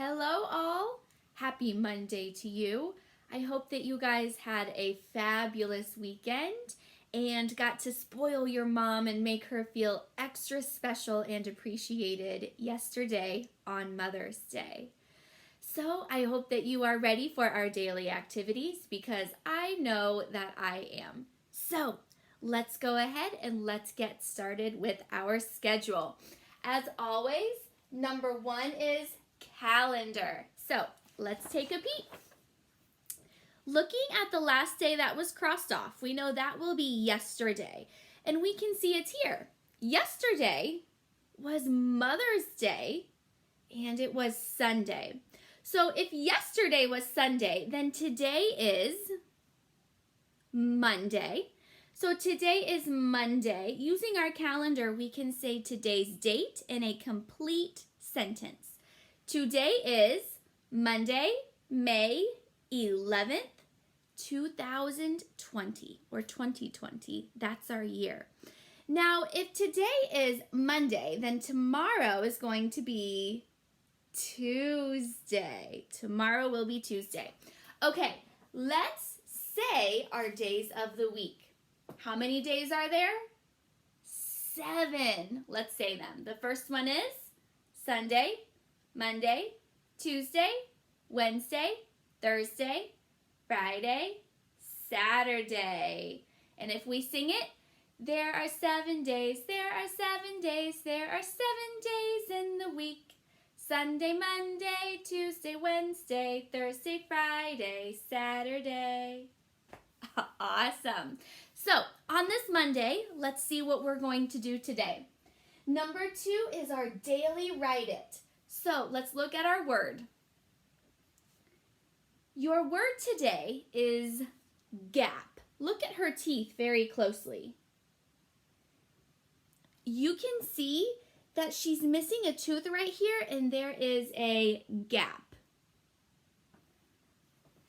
Hello all, happy Monday to you. I hope that you guys had a fabulous weekend and got to spoil your mom and make her feel extra special and appreciated yesterday on Mother's Day. So I hope that you are ready for our daily activities because I know that I am. So let's go ahead and let's get started with our schedule. As always, number one is calendar. So let's take a peek. Looking at the last day that was crossed off, we know that will be yesterday, and we can see it here. Yesterday was Mother's Day, and it was Sunday. So if yesterday was Sunday, then today is Monday. So today is Monday. Using our calendar, we can say today's date in a complete sentence. Today is Monday, May 11th, 2020, or 2020. That's our year. Now, if today is Monday, then tomorrow is going to be Tuesday. Tomorrow will be Tuesday. Okay, let's say our days of the week. How many days are there? 7. Let's say them. The first one is Sunday, Monday, Tuesday, Wednesday, Thursday, Friday, Saturday. And if we sing it, there are 7 days, there are 7 days, there are 7 days in the week. Sunday, Monday, Tuesday, Wednesday, Thursday, Friday, Saturday. Awesome. So on this Monday, let's see what we're going to do today. Number 2 is our daily write it. So let's look at our word. Your word today is gap. Look at her teeth very closely. You can see that she's missing a tooth right here, and there is a gap.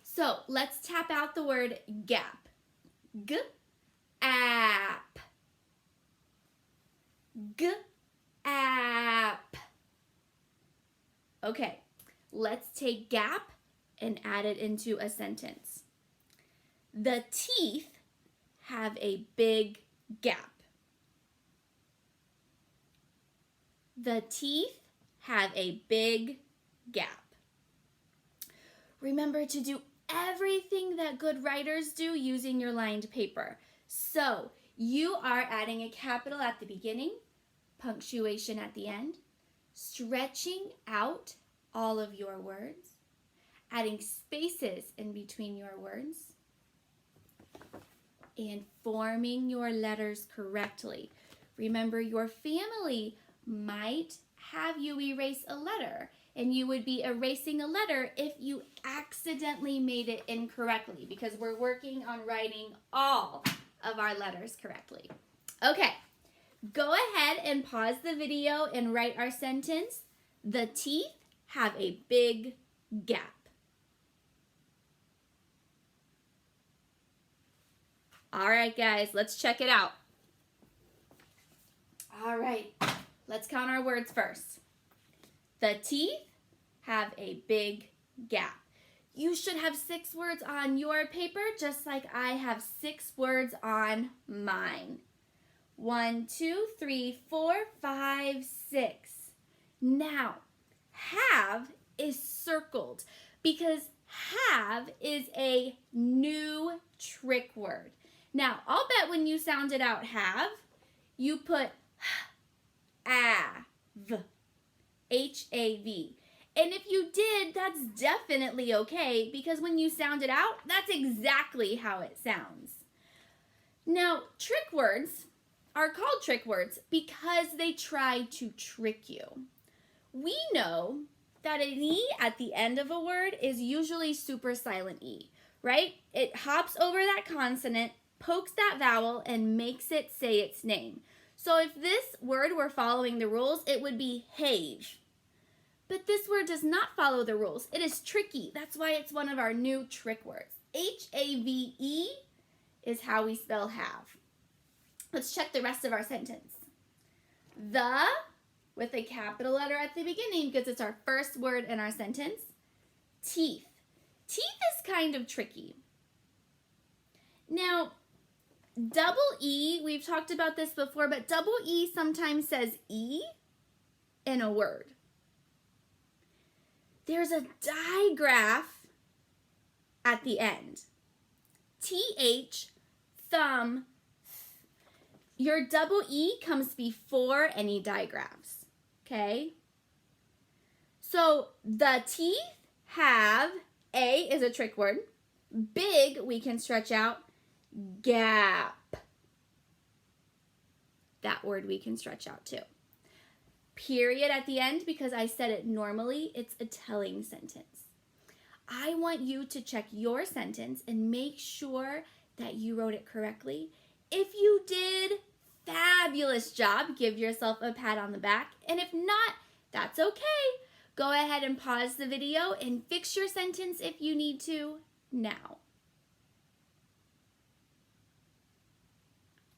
So let's tap out the word gap. G-app. G-app. Okay, let's take gap and add it into a sentence. The teeth have a big gap. The teeth have a big gap. Remember to do everything that good writers do using your lined paper. So you are adding a capital at the beginning, punctuation at the end, stretching out all of your words, adding spaces in between your words, and forming your letters correctly. Remember, your family might have you erase a letter, and you would be erasing a letter if you accidentally made it incorrectly, because we're working on writing all of our letters correctly. Okay, go ahead and pause the video and write our sentence. The teeth have a big gap. All right, guys, let's check it out. All right, let's count our words first. The teeth have a big gap. You should have 6 words on your paper, just like I have 6 words on mine. 1, 2, 3, 4, 5, 6. Now, have is circled because have is a new trick word. Now, I'll bet when you sounded out have, you put H-A-V, H-A-V. And if you did, that's definitely okay, because when you sound it out, that's exactly how it sounds. Now, trick words are called trick words because they try to trick you. We know that an E at the end of a word is usually super silent E, right? It hops over that consonant, pokes that vowel, and makes it say its name. So if this word were following the rules, it would be have. But this word does not follow the rules. It is tricky. That's why it's one of our new trick words. H-A-V-E is how we spell have. Let's check the rest of our sentence. The with a capital letter at the beginning because it's our first word in our sentence. Teeth. Teeth is kind of tricky. Now, double E, we've talked about this before, but double E sometimes says E in a word. There's a digraph at the end. TH, thumb. Your double E comes before any digraphs, okay? So the teeth have, A is a trick word. Big, we can stretch out. Gap. That word we can stretch out too. Period at the end, because I said it normally, it's a telling sentence. I want you to check your sentence and make sure that you wrote it correctly. If you did, fabulous job. Give yourself a pat on the back. And if not, that's okay. Go ahead and pause the video and fix your sentence if you need to now.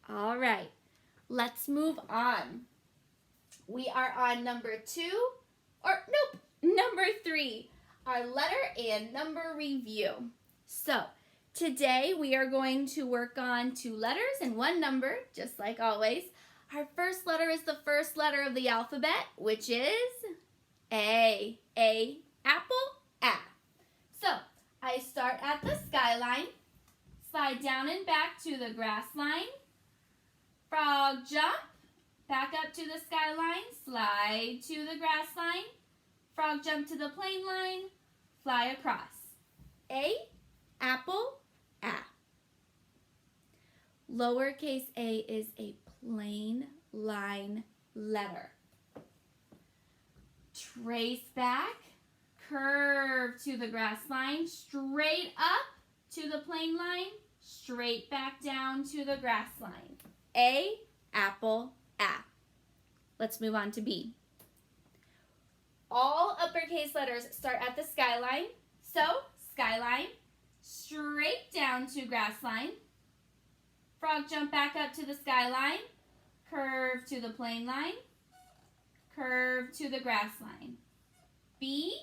All right, let's move on. We are on number 3, our letter and number review. So today we are going to work on 2 letters and 1 number, just like always. Our first letter is the first letter of the alphabet, which is A. A, apple, A. So I start at the skyline, slide down and back to the grass line, frog jump, back up to the skyline, slide to the grass line, frog jump to the plane line, fly across. A, apple, A. Lowercase a is a plain line letter. Trace back, curve to the grass line, straight up to the plane line, straight back down to the grass line. A, apple, A. Let's move on to B. All uppercase letters start at the skyline. So, skyline, straight down to grass line, frog jump back up to the skyline, curve to the plane line, curve to the grass line. B,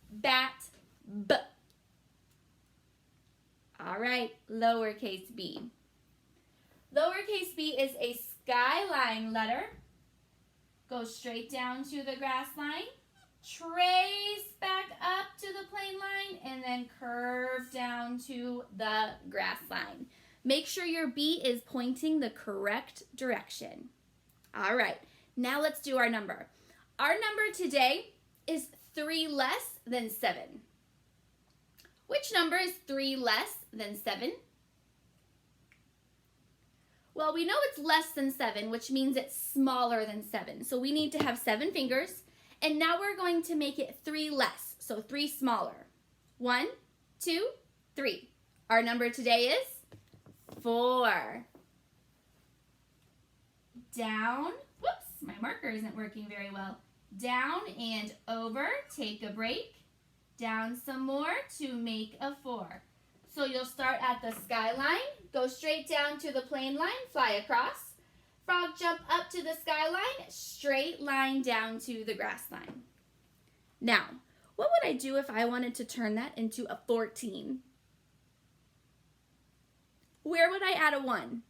bat, B. All right, lowercase b. Lowercase b is a skyline letter. Go straight down to the grass line, trace back up to the plane line, and then curve down to the grass line. Make sure your B is pointing the correct direction. All right, now let's do our number. Our number today is 3 less than 7. Which number is 3 less than 7? Well, we know it's less than 7, which means it's smaller than 7. So we need to have 7 fingers. And now we're going to make it 3 less, so 3 smaller. 1, 2, 3. Our number today is 4. Down, whoops, my marker isn't working very well. Down and over, take a break. Down some more to make a 4. So you'll start at the skyline, go straight down to the plane line, fly across. Frog jump up to the skyline, straight line down to the grass line. Now, what would I do if I wanted to turn that into a 14? Where would I add a 1?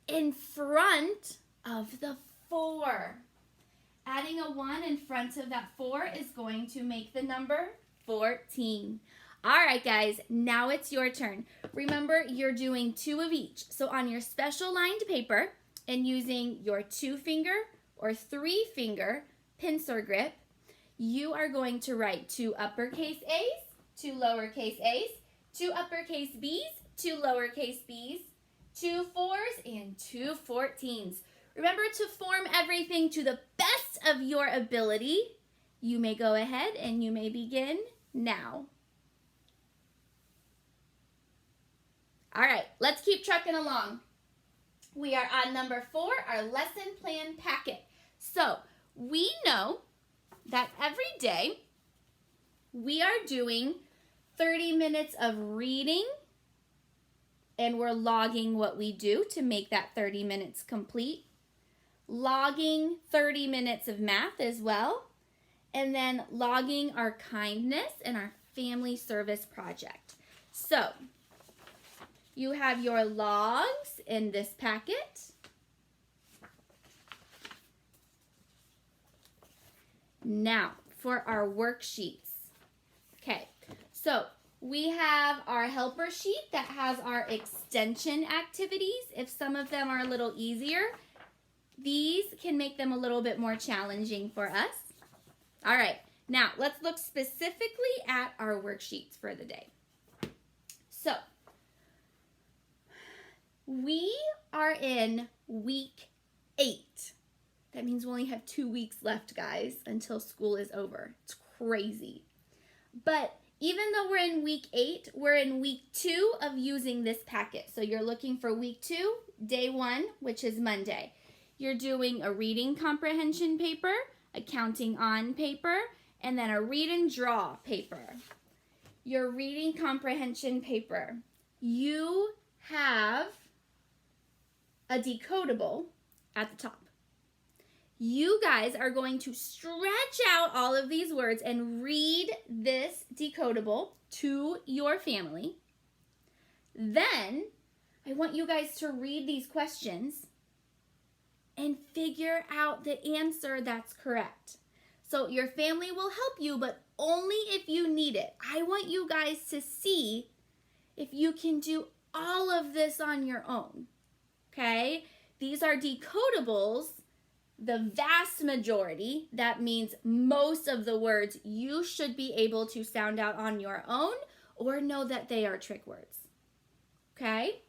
In front of the 4. Adding a 1 in front of that 4 is going to make the number 14. All right, guys, now it's your turn. Remember, you're doing 2 of each. So on your special lined paper and using your 2-finger or 3-finger pincer grip, you are going to write 2 uppercase A's, 2 lowercase a's, 2 uppercase B's, 2 lowercase b's, 2 4's, and 2 14's. Remember to form everything to the best of your ability. You may go ahead and you may begin now. All right, let's keep trucking along. We are on number 4, our lesson plan packet. So we know that every day we are doing 30 minutes of reading, and we're logging what we do to make that 30 minutes complete. logging 30 minutes of math as well, and then logging our kindness and our family service project. So you have your logs in this packet. Now for our worksheets. Okay, so we have our helper sheet that has our extension activities. If some of them are a little easier, these can make them a little bit more challenging for us. All right, now let's look specifically at our worksheets for the day. So, we are in week 8. That means we only have 2 weeks left, guys, until school is over. It's crazy. But even though we're in week 8, we're in week 2 of using this packet. So you're looking for week 2, day 1, which is Monday. You're doing a reading comprehension paper, a counting on paper, and then a read and draw paper. Your reading comprehension paper. You have a decodable at the top. You guys are going to stretch out all of these words and read this decodable to your family. Then, I want you guys to read these questions and figure out the answer that's correct. So your family will help you, but only if you need it. I want you guys to see if you can do all of this on your own, okay? These are decodables. The vast majority, that means most of the words, you should be able to sound out on your own or know that they are trick words, okay?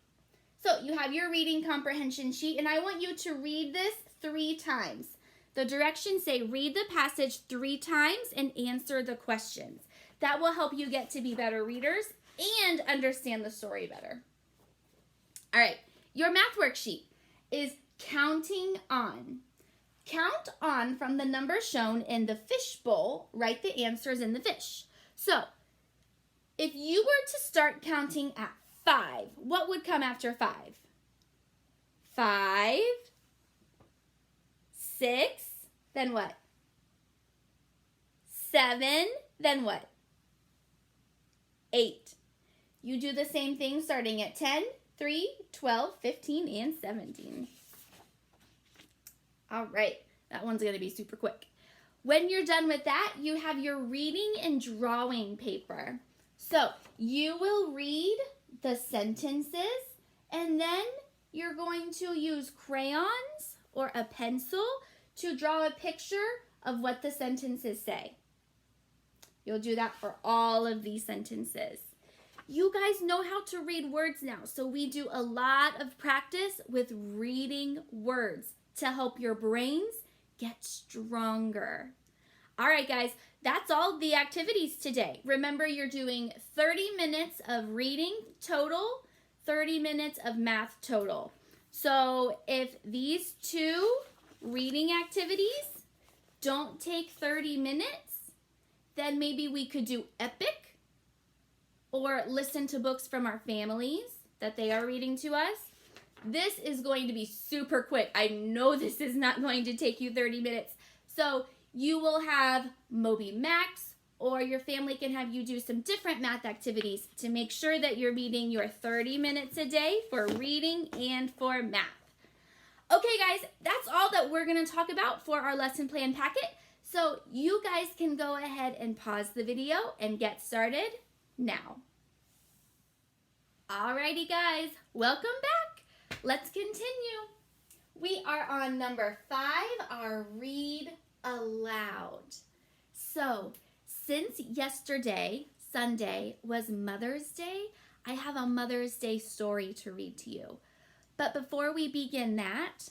So you have your reading comprehension sheet, and I want you to read this 3 times. The directions say read the passage 3 times and answer the questions. That will help you get to be better readers and understand the story better. All right, your math worksheet is counting on. Count on from the number shown in the fish bowl. Write the answers in the fish. So, if you were to start counting at 5, what would come after 5? 5, 6, then what? 7, then what? 8. You do the same thing starting at 10, 3, 12, 15, and 17. All right, that one's going to be super quick. When you're done with that, you have your reading and drawing paper. So you will read the sentences, and then you're going to use crayons or a pencil to draw a picture of what the sentences say. You'll do that for all of these sentences. You guys know how to read words now, so we do a lot of practice with reading words to help your brains get stronger. All right, guys, that's all the activities today. Remember, you're doing 30 minutes of reading total, 30 minutes of math total. So if these 2 reading activities don't take 30 minutes, then maybe we could do Epic or listen to books from our families that they are reading to us. This is going to be super quick. I know this is not going to take you 30 minutes. So you will have Moby Max, or your family can have you do some different math activities to make sure that you're meeting your 30 minutes a day for reading and for math. Okay, guys, that's all that we're going to talk about for our lesson plan packet. So you guys can go ahead and pause the video and get started now. Alrighty, guys, welcome back. Let's continue. We are on number 5, our read aloud. So, since yesterday, Sunday, was Mother's Day, I have a Mother's Day story to read to you. But before we begin that,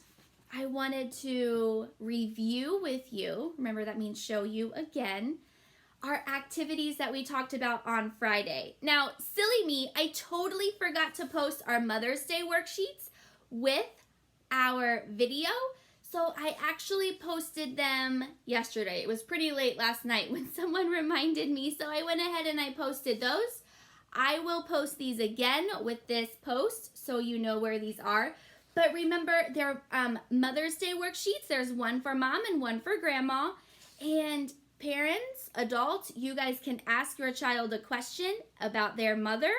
I wanted to review with you, remember that means show you again, our activities that we talked about on Friday. Now, silly me, I totally forgot to post our Mother's Day worksheets with our video, so I actually posted them yesterday. It was pretty late last night when someone reminded me, so I went ahead and I posted those. I will post these again with this post so you know where these are. But remember, there are Mother's Day worksheets. There's one for mom and one for grandma. And parents, adults, you guys can ask your child a question about their mother.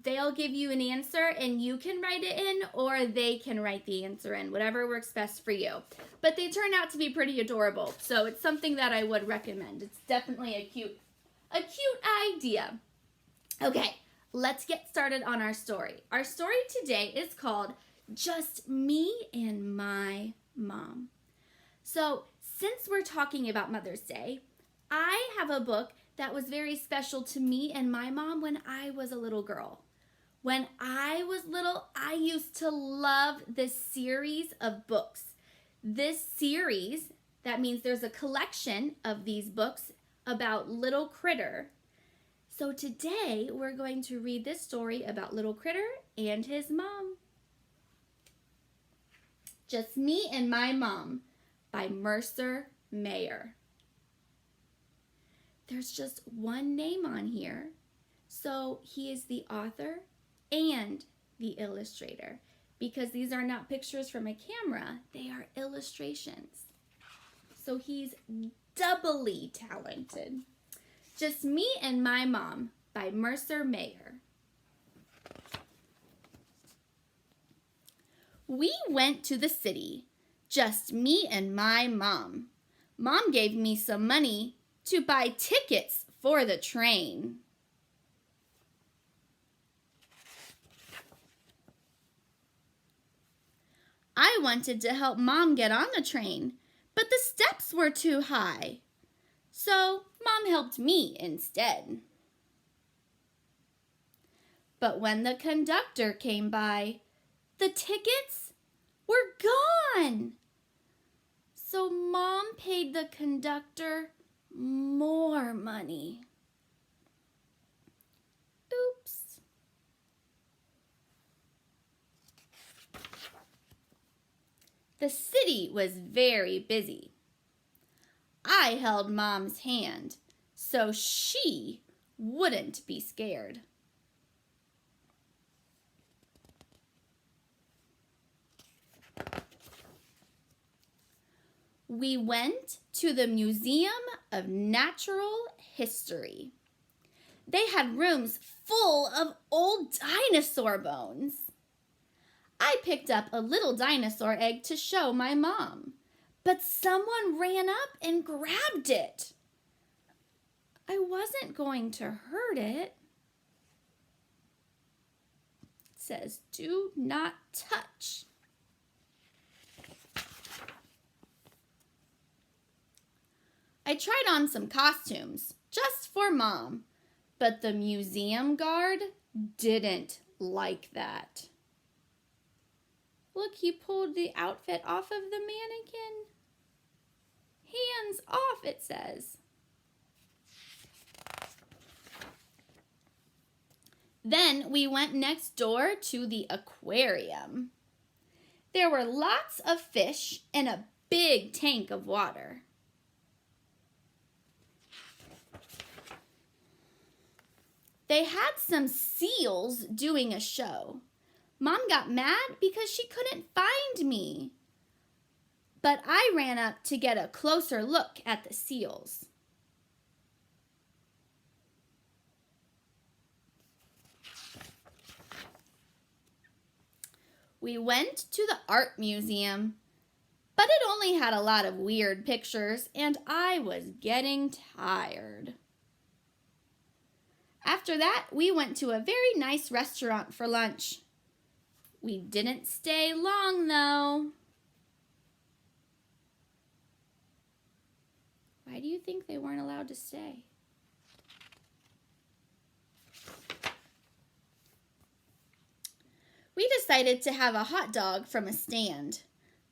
They'll give you an answer and you can write it in, or they can write the answer in, whatever works best for you. But they turn out to be pretty adorable, so it's something that I would recommend. It's definitely a cute idea. Okay, let's get started on our story. Our story today is called Just Me and My Mom. So, since we're talking about Mother's Day, I have a book that was very special to me and my mom when I was a little girl. When I was little, I used to love this series of books. This series, that means there's a collection of these books about Little Critter. So today, we're going to read this story about Little Critter and his mom. Just Me and My Mom by Mercer Mayer. There's just one name on here, so he is the author and the illustrator, because these are not pictures from a camera, they are illustrations. So he's doubly talented. Just Me and My Mom by Mercer Mayer. We went to the city, just me and my mom. Mom gave me some money to buy tickets for the train. I wanted to help Mom get on the train, but the steps were too high. So Mom helped me instead. But when the conductor came by, the tickets were gone. So Mom paid the conductor more money. Oops. The city was very busy. I held Mom's hand so she wouldn't be scared. We went to the Museum of Natural History. They had rooms full of old dinosaur bones. I picked up a little dinosaur egg to show my mom, but someone ran up and grabbed it. I wasn't going to hurt it. It says, "Do not touch." I tried on some costumes just for Mom, but the museum guard didn't like that. Look, he pulled the outfit off of the mannequin. Hands off, it says. Then we went next door to the aquarium. There were lots of fish and a big tank of water. They had some seals doing a show. Mom got mad because she couldn't find me. But I ran up to get a closer look at the seals. We went to the art museum, but it only had a lot of weird pictures and I was getting tired. After that, we went to a very nice restaurant for lunch. We didn't stay long, though. Why do you think they weren't allowed to stay? We decided to have a hot dog from a stand.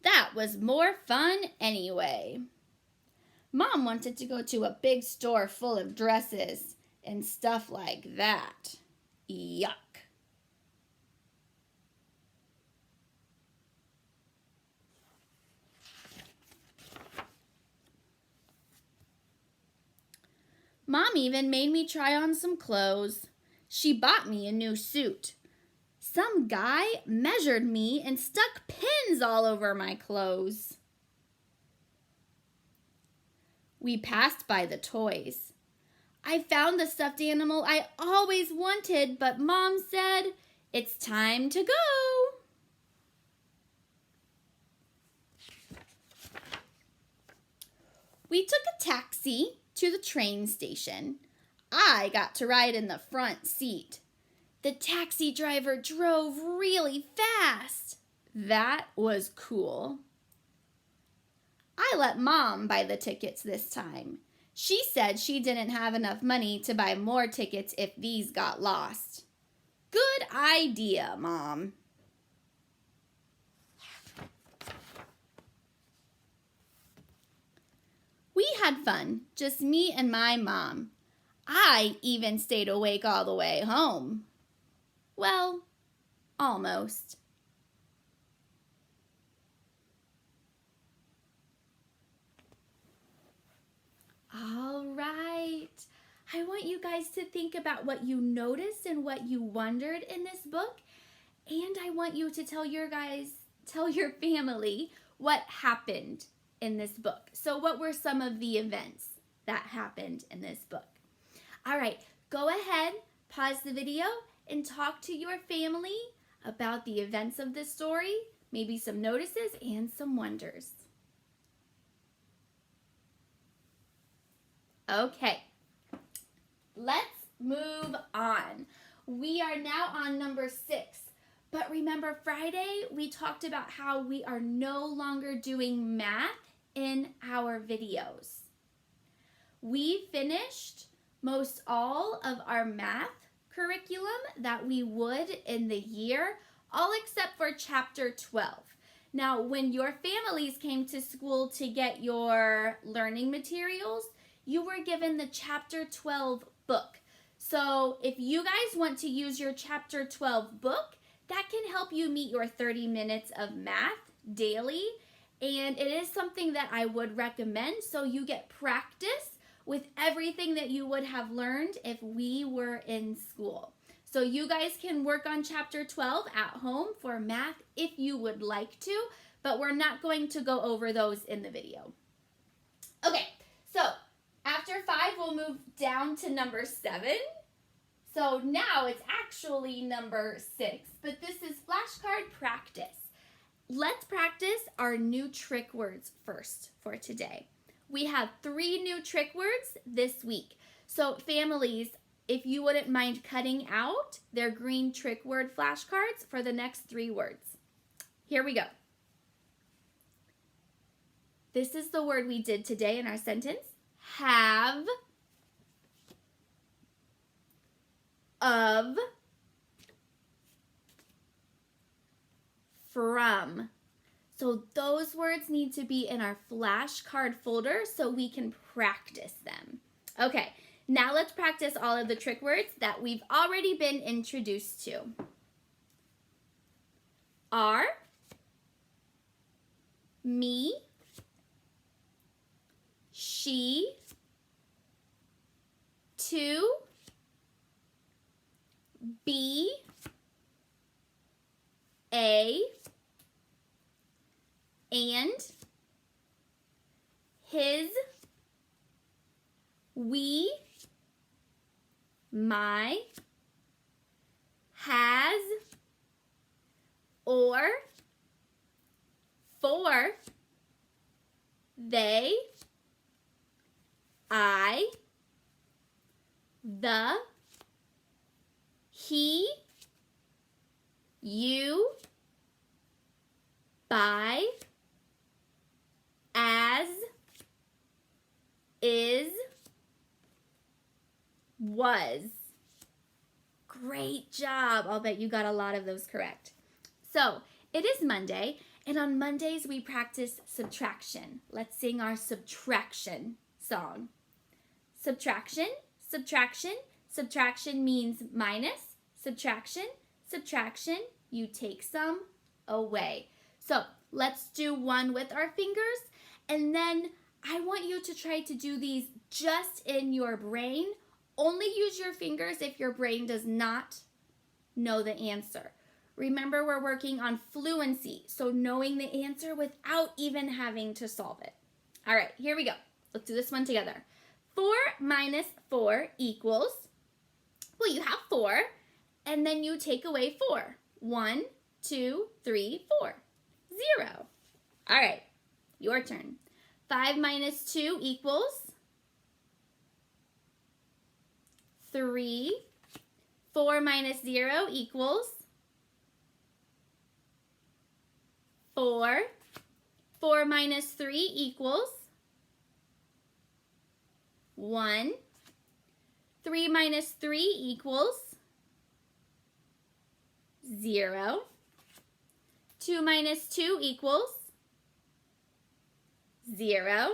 That was more fun anyway. Mom wanted to go to a big store full of dresses and stuff like that. Yuck. Mom even made me try on some clothes. She bought me a new suit. Some guy measured me and stuck pins all over my clothes. We passed by the toys. I found the stuffed animal I always wanted, but Mom said, "It's time to go." We took a taxi to the train station. I got to ride in the front seat. The taxi driver drove really fast. That was cool. I let Mom buy the tickets this time. She said she didn't have enough money to buy more tickets if these got lost. Good idea, Mom. We had fun, just me and my mom. I even stayed awake all the way home. Well, almost. All right. I want you guys to think about what you noticed and what you wondered in this book. And I want you to tell your family what happened in this book. So what were some of the events that happened in this book? All right, go ahead, pause the video, and talk to your family about the events of this story, maybe some notices and some wonders. Okay, let's move on. We are now on number 6. But remember Friday, we talked about how we are no longer doing math in our videos. We finished most all of our math curriculum that we would in the year, all except for chapter 12. Now, when your families came to school to get your learning materials, you were given the chapter 12 book. So if you guys want to use your chapter 12 book, that can help you meet your 30 minutes of math daily. And it is something that I would recommend so you get practice with everything that you would have learned if we were in school. So you guys can work on chapter 12 at home for math if you would like to, but we're not going to go over those in the video. Okay, so after 5, we'll move down to number 7. So now it's actually number 6, but this is flashcard practice. Let's practice our new trick words first for today. We have 3 new trick words this week. So families, if you wouldn't mind cutting out their green trick word flashcards for the next 3 words. Here we go. This is the word we did today in our sentence. Have, of, from. So those words need to be in our flashcard folder so we can practice them. Okay, now let's practice all of the trick words that we've already been introduced to. Are, me, she, to, be, a, and, his, we, my, has, or, for, they, I, the, he, you, by, as, is, was. Great job. I'll bet you got a lot of those correct. So, it is Monday, and on Mondays we practice subtraction. Let's sing our subtraction song. Subtraction, subtraction, subtraction means minus. Subtraction, subtraction, you take some away. So let's do one with our fingers, and then I want you to try to do these just in your brain. Only use your fingers if your brain does not know the answer. Remember, we're working on fluency, so knowing the answer without even having to solve it. All right, here we go. Let's do this one together. 4 minus 4 equals, well, you have 4, and then you take away 4. 1, 2, 3, 4. 0. All right, your turn. 5 minus 2 equals 3. 4 minus 0 equals 4. 4 minus 3 equals 1. 3 minus 3 equals 0. 2 minus 2 equals 0.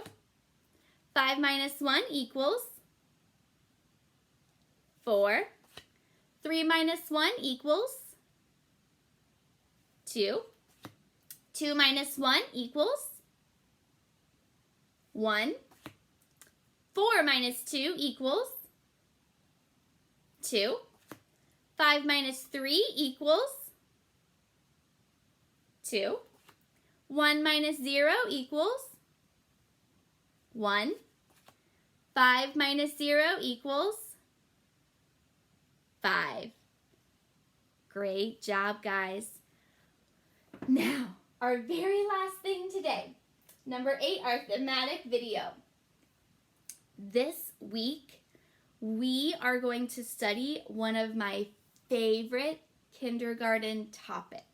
5 minus 1 equals 4. 3 minus 1 equals 2. 2 minus 1 equals 1. 4 minus 2 equals 2. 5 minus 3 equals 2. 1 minus 0 equals 1. 5 minus 0 equals 5. Great job, guys. Now, our very last thing today, number 8, our thematic video. This week, we are going to study one of my favorite kindergarten topics.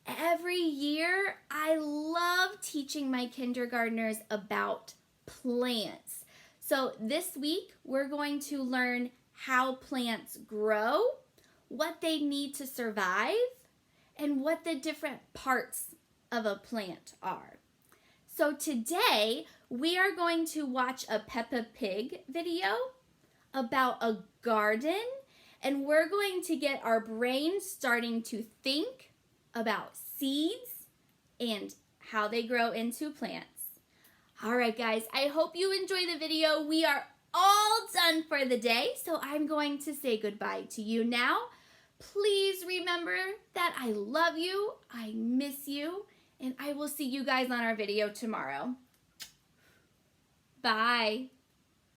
Every year, I love teaching my kindergartners about plants. So this week, we're going to learn how plants grow, what they need to survive, and what the different parts of a plant are. So today, we are going to watch a Peppa Pig video about a garden, and we're going to get our brains starting to think about seeds and how they grow into plants. All right, guys, I hope you enjoy the video. We are all done for the day, so I'm going to say goodbye to you now. Please remember that I love you, I miss you, and I will see you guys on our video tomorrow. Bye.